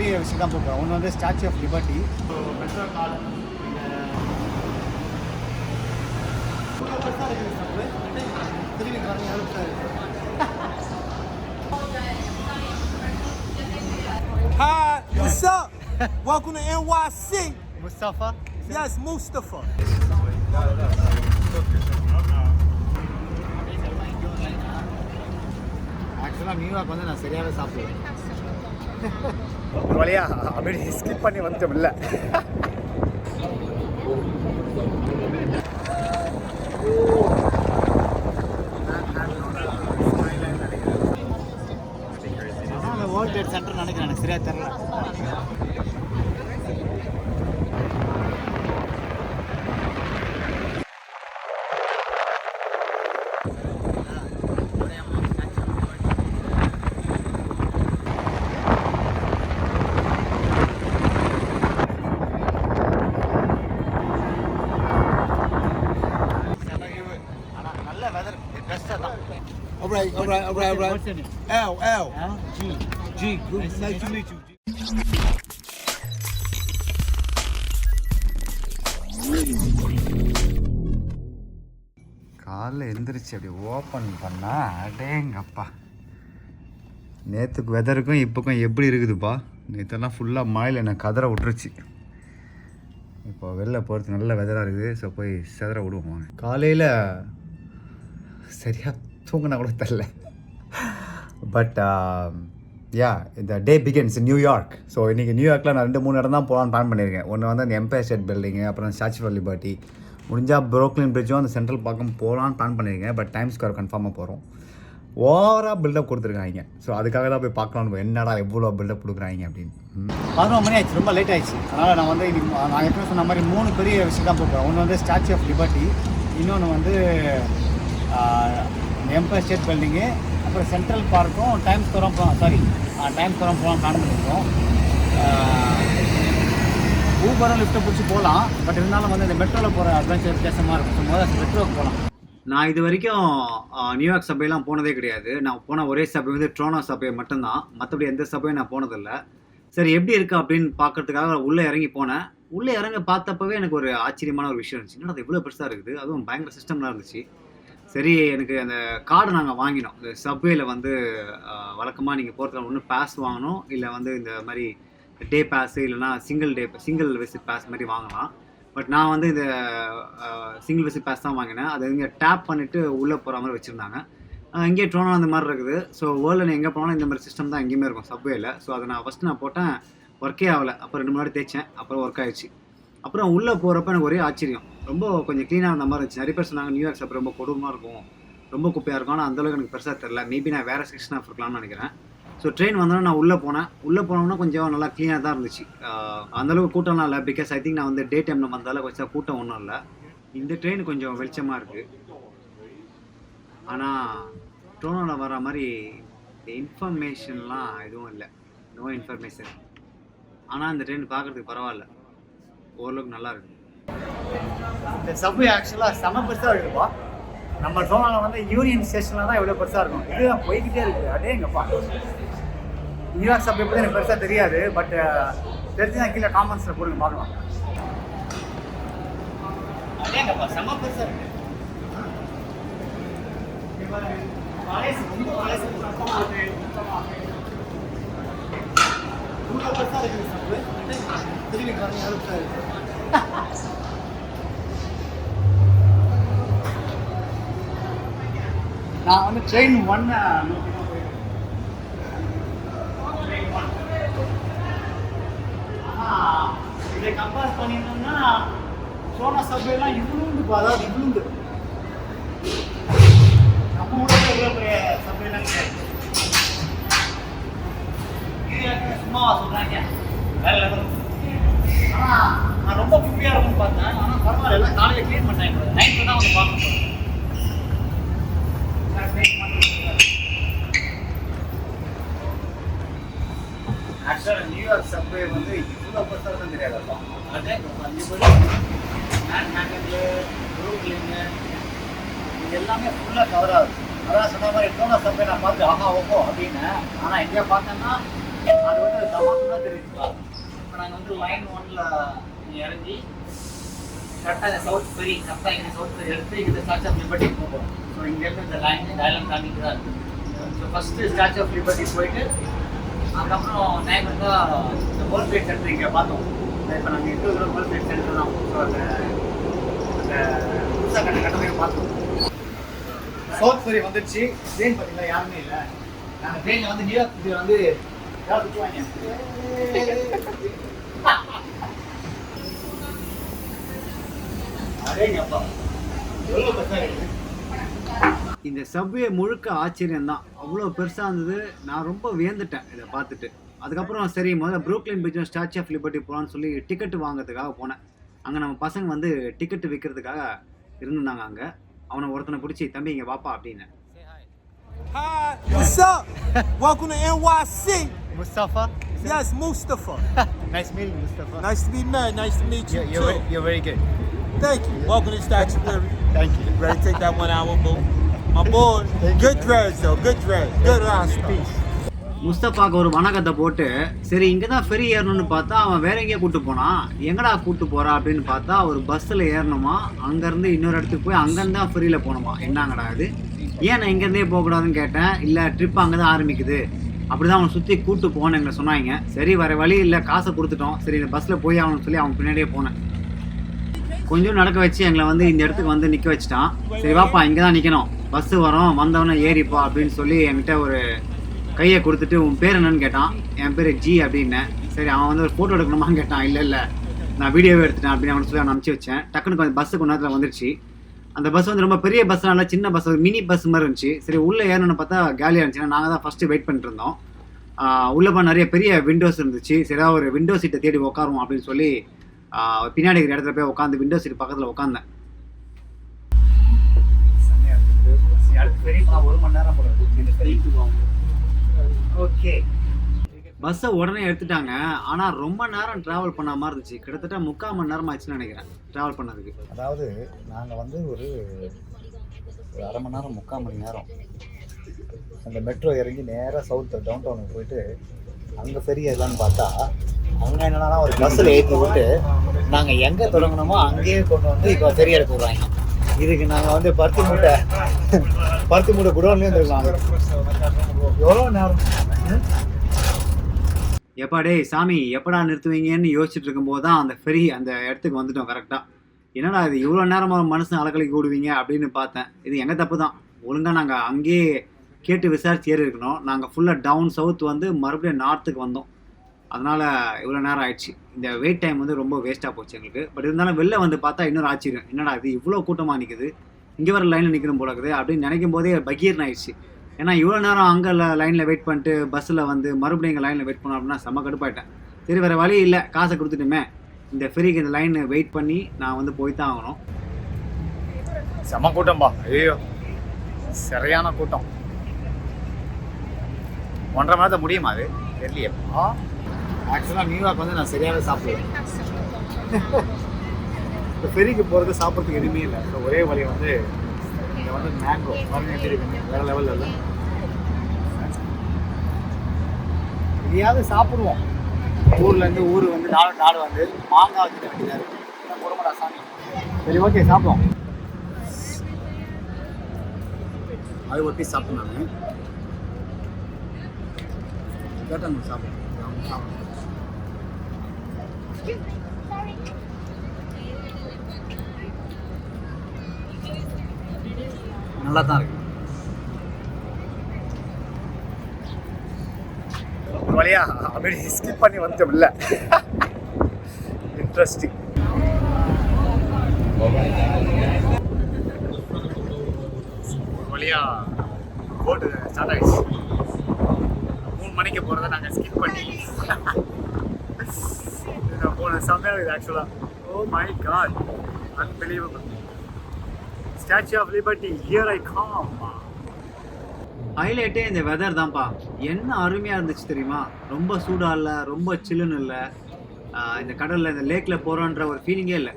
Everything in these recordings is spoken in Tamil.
பெரிய விஷயம் தான் போகிறோம். ஒன்று வந்து ஸ்டாச்சு ஆஃப் லிபர்ட்டி. மெட்ரோ கால் திரும்பி Hi, what's up? Welcome to NYC. Mustafa? Yes, Mustafa. ஆக்சுவலாக நியூயார்க் வந்து நான் சரியாகவே சாப்பிடுவேன். ஒரு வழியாக அப்படி ஸ்கிப் பண்ணி வந்துட்டோம். இல்லை வேர்ல்ட் ட்ரேட் சென்டர் நினைக்கிறேன், எனக்கு சரியாக தெரியல. நல்ல வெதர் பெஸ்ட்டாக தான். All right. What's your name? L. G. Nice to meet you. காலைல எந்திரிச்சு அப்படி ஓப்பன் பண்ணால் அடேங்கப்பா, நேற்றுக்கு வெதருக்கும் இப்போக்கும் எப்படி இருக்குதுப்பா. நேற்றெல்லாம் ஃபுல்லாக மழையில் என்னை கதற விட்டுருச்சு. இப்போ வெளில போகிறதுக்கு நல்ல வெதராக இருக்குது. ஸோ போய் செதற விடுவோம். காலையில் சரியாக தூங்கினா கூட தெரில. பட் யா, இந்த டே பிகின்ஸ் இன் நியூயார்க். ஸோ இன்றைக்கி நியூயார்க்கில் நான் 2-3 இடம் தான் போகலான்னு பிளான் பண்ணியிருக்கேன். ஒன்று வந்து அந்த எம்பயர் ஸ்டேட் பில்டிங்கு, அப்புறம் ஸ்டாச்சு ஆஃப் லிபர்ட்டி, முடிஞ்சால் ப்ரோக்லின் பிரிட்ஜும் அந்த சென்ட்ரல் பார்க்கும் போகலான்னு பிளான் பண்ணியிருக்கேன். பட் டைம் ஸ்கொயர் கன்ஃபார்மாக போகிறோம். ஓவராக பில்டப் கொடுத்துருக்காங்க. ஸோ அதுக்காக தான் போய் பார்க்கலான்னு, என்னடா எவ்வளோ பில்டப் கொடுக்குறாங்க அப்படின்னு. 11 மணி ஆயிடுச்சு, ரொம்ப லேட் ஆயிடுச்சு. அதனால் நான் வந்து நான் எப்படி சொன்ன மாதிரி 3 பெரிய விஷயம் தான் போகிறேன். ஒன்று வந்து ஸ்டாச்சு ஆஃப் லிபர்ட்டி, இன்னொன்று வந்து எம்பயர் ஸ்டேட் பில்டிங்கு, அப்புறம் சென்ட்ரல் பார்க்கும் டைம் ஸ்கொயரும் போகலாம் பிளான் பண்ணியிருக்கோம். ஊபரும் லிஃப்ட்டை பிடிச்சி போகலாம். பட் இருந்தாலும் வந்து இந்த மெட்ரோவில் போகிற அட்வென்ச்சர் வித்தியாசமாக இருக்கும். முதல்ல மெட்ரோவுக்கு போகலாம். நான் இது வரைக்கும் நியூயார்க் சபையெல்லாம் போனதே கிடையாது. நான் போன ஒரே சபை வந்து ட்ரோனோ சபை மட்டும்தான். மற்றபடி எந்த சபையும் நான் போனதில்லை. சரி எப்படி இருக்குது அப்படின்னு பார்க்கறதுக்காக உள்ளே இறங்கி போனேன். உள்ளே இறங்கி பார்த்தப்பவே எனக்கு ஒரு ஆச்சரியமான ஒரு விஷயம் இருந்துச்சு. என்னடா அது இவ்வளோ பெருசாக இருக்குது, அதுவும் பயங்கர சிஸ்டம்லாம் இருந்துச்சு. சரி, எனக்கு அந்த கார்டு நாங்கள் வாங்கினோம். இந்த சப்வேயில் வந்து வழக்கமாக நீங்கள் போகிறதுக்கு ஒன்று பாஸ் வாங்கணும், இல்லை வந்து இந்த மாதிரி டே பாஸு, இல்லைனா சிங்கிள் விசிட் பாஸ் மாதிரி வாங்கலாம். பட் நான் வந்து இந்த சிங்கிள் விசிட் பாஸ் தான் வாங்கினேன். அதை இங்கே டேப் பண்ணிவிட்டு உள்ளே போகிற மாதிரி வச்சுருந்தாங்க. இங்கே ட்ரோனோ அந்த மாதிரி இருக்குது. ஸோ வேர்ல்டில் எங்கே போனாலும் இந்த மாதிரி சிஸ்டம் தான் எங்கேயுமே இருக்கும் சப்வேயில். ஸோ அதை நான் போட்டேன், ஒர்க்கே ஆகலை. அப்புறம் 2 முன்னாடி தேய்ச்சேன், அப்புறம் ஒர்க் ஆகிடுச்சு. அப்புறம் உள்ளே போகிறப்ப எனக்கு ஒரே ஆச்சரியம். ரொம்ப கொஞ்சம் க்ளீனாக இருந்த மாதிரி இருந்துச்சு. நிறைய பேர் சொன்னாங்க நியூயார்க் சபை ரொம்ப கொடூரமாக இருக்கும், ரொம்ப குப்பையாக இருக்கும். ஆனால் அந்தளவுக்கு எனக்கு பெருசாக தெரில. மேபி நான் வேறு செக்ஷன் ஆஃப் இருக்கலாம்னு நினைக்கிறேன். ஸோ ட்ரெயின் வந்தோன்னா நான் உள்ளே போனோம்னா கொஞ்சம் நல்லா க்ளீனாக தான் இருந்துச்சு. அந்தளவுக்கு கூட்டம்லாம் இல்லை. பிகாஸ் ஐ திங்க் நான் வந்து டே டைமில் வந்தாலும் கொஞ்சம் கூட்டம் ஒன்றும் இல்லை. இந்த ட்ரெயின் கொஞ்சம் வெளிச்சமாக இருக்குது. ஆனால் ட்ரோனோவில் வர மாதிரி இந்த இன்ஃபர்மேஷன்லாம் எதுவும் இல்லை, நோ இன்ஃபர்மேஷன். ஆனால் இந்த ட்ரெயின் பார்க்குறதுக்கு பரவாயில்ல, ஓரளவுக்கு நல்லா இருக்குது. இந்த சப்வே ஆக்சுவலாக செம பெருசாக இருக்குப்பா. நம்ம ட்ரோனோவில் வந்து யூனியன் ஸ்டேஷனில் தான் இவ்வளோ பெருசாக இருக்கும். இதுதான் போய்கிட்டே இருக்குது. அடேங்கப்பா, நியூயார்க் சப்வே பற்றி எனக்கு பெருசாக தெரியாது. பட் தெரிஞ்சு நான் கீழே காமெண்ட்ஸில் போடுங்க பார்க்கலாம். அடேங்கப்பா, செம பெருசாக இருக்குது. நான் வந்து ட்ரெயின் 1 இதை கம்பேர் பண்ணியிருந்தோம்னா ட்ரோனோ சப்வேலாம் இவ்வளோண்டு, அதாவது இவ்வளோண்டு நம்ம ஊரில் எவ்வளோ பெரிய சப்வேலாம் கிடையாது. சும்மாவா சொல்கிறாங்க, வேற லெவல். ஆனால் நான் ரொம்ப குப்பியாக இருக்கும்னு பார்த்தேன். ஆனால் பரவாயில்ல, எல்லாம் காலையில் க்ளீன் பண்ணேன். நைட்டு தான் வந்து பார்க்கணும். ஆக்சுவலாக நியூயார்க் சப்வே வந்து இவ்வளோ பெருசாக தான் தெரியாதுப்பா. அதே மேன்ஹாட்டன்ல ப்ரூக்லின்னு இது எல்லாமே ஃபுல்லாக கவர் ஆகுது. அதான் சொன்ன மாதிரி ட்ரோனோ சப்வே நான் பார்த்து ஆஹா ஓஹோ அப்படின்னு. ஆனால் எங்கேயா பார்த்தேன்னா அது வந்து தமாக்கு தான் தெரியுது. லைன் 1ல இறங்கி கரெக்டாக இந்த சவுத் ஃபெரி கரெக்டாக இங்கே சவுத் ஃபெரி எடுத்து இங்கே ஸ்டாச்சு ஆஃப் லிபர்ட்டி போகும். ஸோ இங்கேருந்து இந்த லைன் இந்த ஐலாண்ட் தாண்டிட்டு தான் இருக்குது. So first statue of liberty போயிட்டு அதுக்கப்புறம் டைம் இருந்தால் இந்த வேர்ல்ட் ட்ரேட் சென்டர் இங்கே பார்த்தோம். இப்போ நாங்கள் இருக்கிற வேர்ல்ட் ட்ரேட் சென்டர் தான். ஸோ அந்த புதுசாக கட்டமைப்பை பார்த்தோம். சவுத் ஃபெரி வந்துடுச்சு. ட்ரெயின் பார்த்தீங்களா யாருமே இல்லை. நாங்கள் ட்ரெயினில் வந்து நியூயார்க் சிட்டி வந்து யார் சுற்றுவாங்க. இந்த சப்வே முழுக்க ஆச்சரியம் தான். அவ்வளோ பெருசாக இருந்தது. நான் ரொம்ப வியந்துட்டேன் இதை பார்த்துட்டு. அதுக்கப்புறம் சரி முதல்ல ப்ரூக்லின் பீச்சும் ஸ்டாச்சு ஆஃப் லிபர்ட்டி போகலான்னு சொல்லி டிக்கெட்டு வாங்கிறதுக்காக போனேன். அங்கே நம்ம பசங்க வந்து டிக்கெட்டு விற்கிறதுக்காக இருந்திருந்தாங்க. அங்கே அவனை ஒருத்தனை பிடிச்சி தம்பி இங்கே வாப்பா அப்படின்னு. Hi, what's up? Welcome to NYC. Mustafa? Yes, Mustafa. Nice meeting you, Mustafa. Nice to be met. Nice to meet you too. You're very good. Thank you. Welcome to Statue of Liberty. Thank you. Ready to take that 1 hour boat? My boy. Good dreads though. Good dreads. Good rasta. முஸ்தபாக்கு ஒரு வணக்கத்தை போட்டு சரி இங்கே தான் ஃபெரி ஏறணும்னு பார்த்தா அவன் வேற எங்கேயா கூப்பிட்டு போனான். எங்கடா கூப்பிட்டு போறா அப்படின்னு பார்த்தா ஒரு பஸ்ஸில் ஏறணுமா. அங்கேருந்து இன்னொரு இடத்துக்கு போய் அங்கேருந்து தான் ஃபெரியில் போகணுமா. என்னங்கடா இது, ஏன் நான் இங்கேருந்தே போகக்கூடாதுன்னு கேட்டேன். இல்லை ட்ரிப் அங்கே தான் ஆரம்பிக்குது அப்படி தான் அவனை சுற்றி கூப்பிட்டு போனேன் எங்களை சொன்னாங்க. சரி வர வழி இல்லை, காசை கொடுத்துட்டோம். சரி இந்த பஸ்ஸில் போய் அவனுக்கு சொல்லி அவன் பின்னாடியே போனேன். கொஞ்சம் நடக்க வச்சு எங்களை வந்து இந்த இடத்துக்கு வந்து நிற்க வச்சுட்டான். சரி வாப்பா இங்கே தான் நிற்கணும், பஸ்ஸு வரோம், வந்தவொடனே ஏறிப்பா அப்படின்னு சொல்லி என்கிட்ட ஒரு கையை கொடுத்துட்டு உன் பேர் என்னன்னு கேட்டான். என் பேர் ஜி அப்படின்னேன். சரி அவன் வந்து ஒரு ஃபோட்டோ எடுக்கணுமான்னு கேட்டான். இல்லை நான் வீடியோவே எடுத்துட்டேன் அப்படின்னு அவனை சொல்லி அவனை அனுப்பிச்சி வச்சேன். டக்குன்னு கொஞ்சம் பஸ்ஸு கொஞ்ச நேரத்தில் வந்துருச்சு. அந்த பஸ் வந்து ரொம்ப பெரிய பஸ்னால சின்ன பஸ், மினி பஸ் மாதிரி இருந்துச்சு. சரி உள்ளே ஏறணும்னு பார்த்தா காலியாக இருந்துச்சு. நாங்கள் தான் ஃபஸ்ட்டு வெயிட் பண்ணிட்டு இருந்தோம். உள்ளே போய் நிறைய பெரிய விண்டோஸ் இருந்துச்சு. சரி ஒரு விண்டோ சீட்டை தேடி உட்காருவோம் அப்படின்னு சொல்லி பின்னாடி இருக்கிற இடத்துல போய் உட்காந்து விண்டோ சீட் பக்கத்தில் உட்காந்தேன். ஒரு மணி நேரம் ஓகே பஸ்ஸை உடனே எடுத்துட்டாங்க. ஆனால் ரொம்ப நேரம் ட்ராவல் பண்ண மாதிரி இருந்துச்சு. கிட்டத்தட்ட 3/4 மணி நேரம் ஆச்சுன்னு நினைக்கிறேன் ட்ராவல் பண்ணதுக்கு. அதாவது நாங்கள் வந்து ஒரு 1/2 மணி நேரம் 3/4 மணி நேரம் அந்த மெட்ரோ இறங்கி நேராக சவுத் டவுன் டவுனுக்கு போயிட்டு அங்கே ஃபெரி ஏறலான்னு பார்த்தா அங்கே என்னன்னா ஒரு பஸ்ஸில் ஏற்றி விட்டு நாங்கள் எங்கே தொடங்கணுமோ அங்கேயே கொண்டு வந்து இப்போ ஃபெரி எடுக்க விடுவாங்க. இதுக்கு நாங்கள் வந்து பருத்தி மூட்டை குடோன்லேயும் இருக்கலாம். எவ்வளோ நேரம் எப்பா டேய் சாமி எப்படா நிறுத்துவீங்கன்னு யோசிச்சுட்டு இருக்கும்போது தான் அந்த ஃபெரி அந்த இடத்துக்கு வந்துட்டோம் கரெக்டாக. என்னடா இது இவ்வளோ நேரமாக மனுஷன் அலக்கலைக்கு விடுவீங்க அப்படின்னு பார்த்தேன். இது எங்கள் தப்பு தான். ஒழுங்காக நாங்கள் அங்கேயே கேட்டு விசாரிச்சு ஏறி இருக்கணும். நாங்கள் ஃபுல்லாக டவுன் சவுத் வந்து மறுபடியும் நார்த்துக்கு வந்தோம். அதனால் இவ்வளோ நேரம் ஆயிடுச்சு. இந்த வெயிட் டைம் வந்து ரொம்ப வேஸ்ட்டாக போச்சு எங்களுக்கு. பட் இருந்தாலும் வெளில வந்து பார்த்தா இன்னொரு ஆச்சரியம், என்னடா இது இவ்வளோ கூட்டமாக நிற்குது, இங்கே வர லைனில் நிற்கணும் போல இருக்குது அப்படின்னு நினைக்கும் போதே பகீர்னு ஆயிடுச்சு. ஏன்னா இவ்வளோ நேரம் அங்கே லைனில் வெயிட் பண்ணிட்டு பஸ்ஸில் வந்து மறுபடியும் எங்கள் லைனில் வெயிட் பண்ணோம் அப்படின்னா செம்ம கடுப்பாயிட்டேன். சரி வேறு வழி இல்லை, காசை கொடுத்துட்டுமே இந்த ஃபெரிக்கு இந்த லைனை வெயிட் பண்ணி நான் வந்து போய் தான் ஆகணும். செம்ம கூட்டம்பா. ஐயோ சரியான கூட்டம். 1.5 மணி நேரத்தை முடியுமா அது தெரியலையப்பா. ஆக்சுவலாக நியூயார்க் வந்து நான் சரியாகவே சாப்பிடுவேன். இந்த ஃபெரிக்கு போகிறது சாப்பிட்றதுக்கு எதுவுமே இல்லை. இந்த ஒரே வழி வந்து இங்கே வந்து மேங்கோ பாருங்க எப்படி இருக்குங்க, வேறு லெவலில் இல்லை. எதையாவது சாப்பிடுவோம். ஊர்லேருந்து ஊர் வந்து நாடு வந்து மாங்காய் வச்சுட்டு வேண்டியதாக இருக்குது. கொடுங்கடா சாமி. சரி ஓகே சாப்பிடுவோம். அது ஒரு பீஸ் சாப்பிட்டேன் நான். கேட்டாங்க சாப்பிடுவோம். நல்லா தான் இருக்கு. ஒரு வழியா அப்படி ஸ்கிப் பண்ணி வந்துட்டோம். இல்லை இன்ட்ரெஸ்டிங். ஒரு வழியா போட்டு ஸ்டார்ட் ஆகிடுச்சு. 3 மணிக்கு போகிறத நாங்கள் ஸ்கிப் பண்ணி போன செம்மையாக இருக்குது ஆக்சுவலாக. Oh my god, unbelievable. Statue of liberty, here I come. ஹைலைட்டே இந்த வெதர் தான்ப்பா. என்ன அருமையாக இருந்துச்சு தெரியுமா. ரொம்ப சூடாக இல்லை, ரொம்ப சில்லுன்னு இல்லை. இந்த கடலில் இந்த லேக்கில் போகிறோன்ற ஒரு ஃபீலிங்கே இல்லை.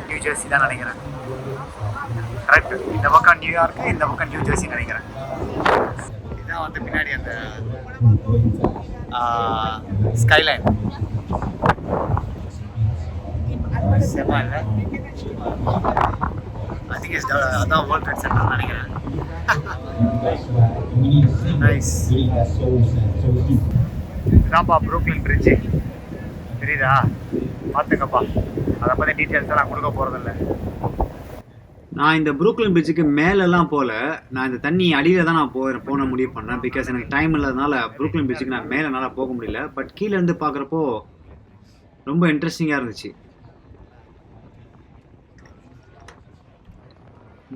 நியூ ஜெர்சி தான் நினைக்கிறேன். கரெக்ட். இந்த பக்கம் நியூயார்க்கு, இந்த பக்கம் நியூ ஜெர்சி நினைக்கிறேன். இதான் அந்த பின்னாடி அந்த ஸ்கைலைன் செம்ம இல்லை ஐ திங்க் இஸ் அதான் வேர்ல்ட் ட்ரேட் சென்டர் நினைக்கிறேன். நைஸ். இதான்ப்பா ப்ரூக்லின் பிரிட்ஜு தெரியுதா? பார்த்துங்கப்பா, அதை பற்றி டீட்டெயில்ஸ் நான் கொடுக்க போகிறதில்ல. நான் இந்த ப்ரூக்லின் பிரிட்ஜுக்கு மேலெல்லாம் போகல, நான் இந்த தண்ணி அடியில் தான் நான் போன முடிவு பண்ணேன். பிகாஸ் எனக்கு டைம் இல்லாதனால ப்ரூக்லின் பிரிட்ஜுக்கு நான் மேலே என்னால் போக முடியல. பட் கீழே இருந்து பார்க்குறப்போ ரொம்ப இன்ட்ரெஸ்டிங்காக இருந்துச்சு.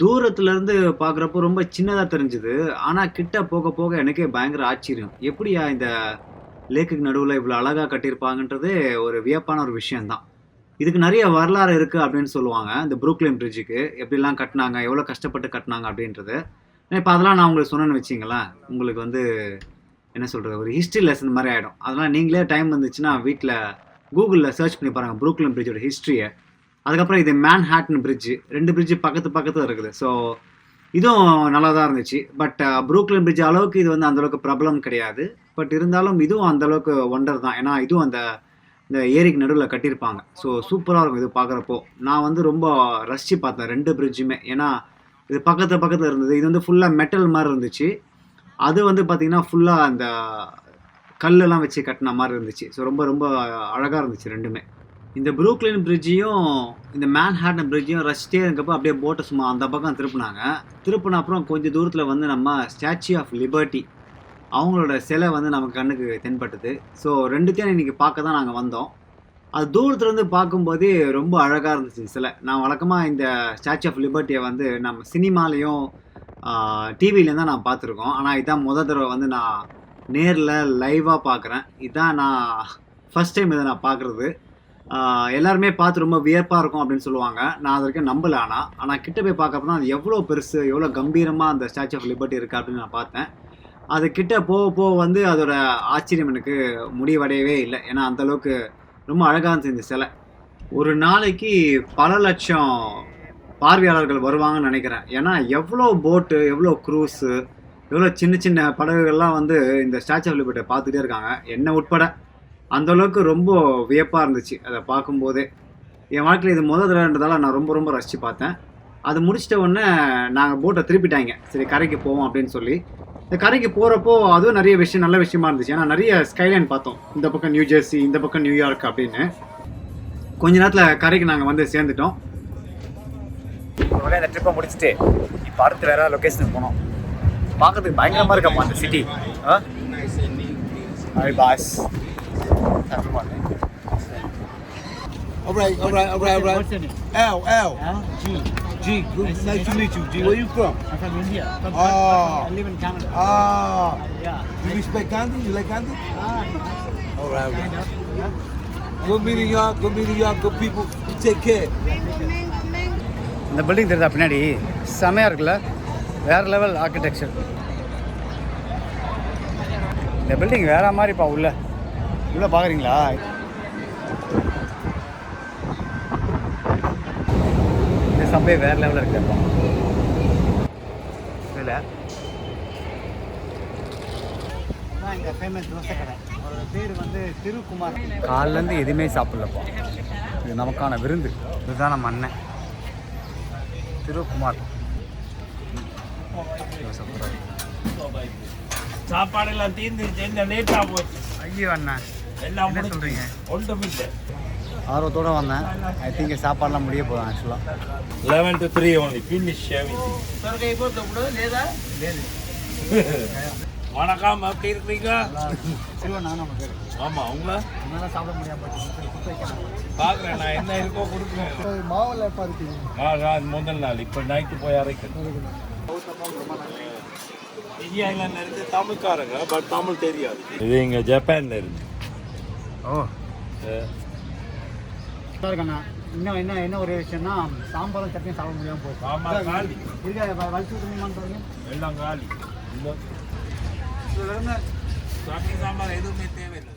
தூரத்துலேருந்து பார்க்குறப்போ ரொம்ப சின்னதாக தெரிஞ்சுது, ஆனால் கிட்ட போக போக எனக்கே பயங்கர ஆச்சரியம். எப்படியா இந்த லேக்குக்கு நடுவில் இவ்வளோ அழகாக கட்டியிருப்பாங்கன்றது ஒரு வியப்பான ஒரு விஷயந்தான். இதுக்கு நிறைய வரலாறு இருக்குது அப்படின்னு சொல்லுவாங்க. இந்த ப்ரூக்லின் பிரிட்ஜுக்கு எப்படிலாம் கட்டினாங்க, எவ்வளோ கஷ்டப்பட்டு கட்டினாங்க அப்படின்றது. இப்போ அதெல்லாம் நான் உங்களுக்கு சொன்னேன்னு வச்சிங்களேன், உங்களுக்கு வந்து என்ன சொல்கிறது, ஒரு ஹிஸ்ட்ரி லெசன் மாதிரி ஆகிடும். அதெல்லாம் நீங்களே டைம் வந்துச்சுன்னா வீட்டில் கூகுளில் சர்ச் பண்ணி பாருங்கள் ப்ரூக்லின் பிரிட்ஜோட ஹிஸ்ட்ரியை. அதுக்கப்புறம் இது மேன்ஹாட்டன் பிரிட்ஜு, 2 பிரிட்ஜு பக்கத்தில் இருக்குது. ஸோ இதுவும் நல்லா தான் இருந்துச்சு. பட் ப்ரூக்லின் பிரிட்ஜ் அளவுக்கு இது வந்து அந்தளவுக்கு பிரபலம் கிடையாது. பட் இருந்தாலும் இதுவும் அந்தளவுக்கு ஒண்டர் தான். ஏன்னா இதுவும் இந்த ஏரிக்கு நடுவில் கட்டியிருப்பாங்க. ஸோ சூப்பராக இருக்கும் இது பார்க்குறப்போ. நான் வந்து ரொம்ப ரசித்து பார்த்தேன் 2 பிரிட்ஜுமே. ஏன்னா இது பக்கத்தில் இருந்தது. இது வந்து ஃபுல்லாக மெட்டல் மாதிரி இருந்துச்சு. அது வந்து பார்த்திங்கன்னா ஃபுல்லாக அந்த கல்லெல்லாம் வச்சு கட்டின மாதிரி இருந்துச்சு. ஸோ ரொம்ப ரொம்ப அழகாக இருந்துச்சு ரெண்டுமே. இந்த ப்ரூக்லின் பிரிட்ஜையும் இந்த மேன்ஹாட்டன் பிரிட்ஜையும் ரசிச்சிட்டே இருக்கப்போ அப்படியே போட்டை சும்மா அந்த பக்கம் திருப்பின அப்புறம் கொஞ்சம் தூரத்தில் வந்து நம்ம ஸ்டாச்சு ஆஃப் லிபர்ட்டி அவங்களோட சிலை வந்து நமக்கு கண்ணுக்கு தென்பட்டது. ஸோ ரெண்டுத்தையும் இன்றைக்கி பார்க்க தான் நாங்கள் வந்தோம். அது தூரத்துலேருந்து பார்க்கும்போதே ரொம்ப அழகாக இருந்துச்சு சிலை. நான் வழக்கமாக இந்த ஸ்டாச்சு ஆஃப் லிபர்ட்டியை வந்து நம்ம சினிமாலேயும் டிவிலேயும் தான் நான் பார்த்துருக்கோம். ஆனால் இதான் முதல் தடவை வந்து நான் நேரில் லைவாக பார்க்குறேன். இதான் நான் ஃபஸ்ட் டைம் இதை நான் பார்க்குறது. எல்லாருமே பார்த்து ரொம்ப வியப்பாக இருக்கும் அப்படின்னு சொல்லுவாங்க. நான் அது வரைக்கும் நம்பலை. ஆனால் கிட்ட போய் பார்க்கப்போ தான் அது எவ்வளோ பெருசு, எவ்வளோ கம்பீரமாக அந்த ஸ்டாச்சு ஆஃப் லிபர்ட்டி இருக்குது அப்படின்னு நான் பார்த்தேன். அது கிட்ட போக வந்து அதோட ஆச்சரியம் எனக்கு முடிவடையவே இல்லை. ஏன்னா அந்தளவுக்கு ரொம்ப அழகாக இருந்துச்சு இந்த சிலை. ஒரு நாளைக்கு பல லட்சம் பார்வையாளர்கள் வருவாங்கன்னு நினைக்கிறேன். ஏன்னா எவ்வளோ போட்டு, எவ்வளோ க்ரூஸு, எவ்வளோ சின்ன சின்ன படகுகள்லாம் வந்து இந்த ஸ்டாச்சு ஆஃப் லிபர்ட்டியை பார்த்துட்டே இருக்காங்க, என்னை உட்பட. அந்தளவுக்கு ரொம்ப வியப்பாக இருந்துச்சு அதை பார்க்கும்போதே. என் வாழ்க்கையில் இது முதல் தடவைன்றதால நான் ரொம்ப ரொம்ப ரசித்து பார்த்தேன். அது முடிச்சிட்ட உடனே நாங்கள் போட்டை திருப்பிட்டாங்க. சரி கரைக்கு போவோம் அப்படின்னு சொல்லி. இந்த கரைக்கு போகிறப்போ அதுவும் நிறைய விஷயம் நல்ல விஷயமா இருந்துச்சு. ஏன்னா நிறைய ஸ்கைலைன் பார்த்தோம். இந்த பக்கம் நியூ ஜெர்சி, இந்த பக்கம் நியூயார்க் அப்படின்னு. கொஞ்ச நேரத்தில் கரைக்கு நாங்கள் வந்து சேர்ந்துட்டோம். இந்த ட்ரிப்பை முடிச்சுட்டு இப்போ அடுத்து வேறு லொக்கேஷனுக்கு போனோம். பார்க்கறதுக்கு பயங்கரமாக இருக்கப்பா அந்த city. Boss. All right. What's your name? L. G. Good. Nice to meet you. G. Where you from? I'm from India. I live in Canada. Yeah. You respect candy? You like candy? All right. Kind of. Yeah. Good meeting y'all. Good people. You take care. இந்த பில்டிங் தெரியுதா பின்னாடி? செமையாக இருக்குல்ல, வேறு லெவல் ஆர்கிடெக்சர். இந்த பில்டிங் வேற மாதிரிப்பா. உள்ள பார்க்குறீங்களா? இந்த சபை வேறு லெவலில் இருக்குப்பா. இதில் இந்த ஃபேமஸ் தோசை கடை, அவரோட பேர் வந்து திருக்குமார். காலிலேருந்து எதுவுமே சாப்பிட்லப்பா. இது நமக்கான விருந்து. இதுதான் நம்ம அண்ணன் திருக்குமார். சாப்பாடெல்லாம் தீர்ந்துருச்சு, என்ன லேட்டாக போச்சு. ஐயோ அண்ணா, எல்லாம் என்ன சொல்கிறீங்க? ஒன்றும் இல்லை. ஆர்வத்தோடு வந்தேன். ஐ திங்க் சாப்பாடெலாம் முடிய போதும் ஆக்சுவலாக. 11 to 3 only. Finish everything. வணக்கம், எப்படி இருக்கீங்க? சில்வன் நான் நம்ம பேர். ஆமாம், உங்களை உங்களால் சாப்பிட முடியாமல் பார்க்குறேன். நான் என்ன இருக்கோ கொடுக்குறேன். மாவில் எப்போ இருக்கீங்க? நான் முதல் நாள் இப்போ நைட்டு போய் அரைக்கிறேன். இந்தியாவில் இருந்து தமிழ்காரங்க, பட் தமிழ் தெரியாது. இது இங்கே ஜப்பான்ல இருந்து. ஓ இருக்கண்ணா. இன்னும் என்ன ஒரு விஷயம்னா, சாம்பாரும் சட்னியும் சாப்பிட முடியாமல் போயிடுச்சு. ஆமாம், காலி. இருக்க வலிச்சு விட்டுருமான்னு எல்லாம் காலி. இல்லை, சட்னி சாம்பார் எதுவுமே தேவையில்லை.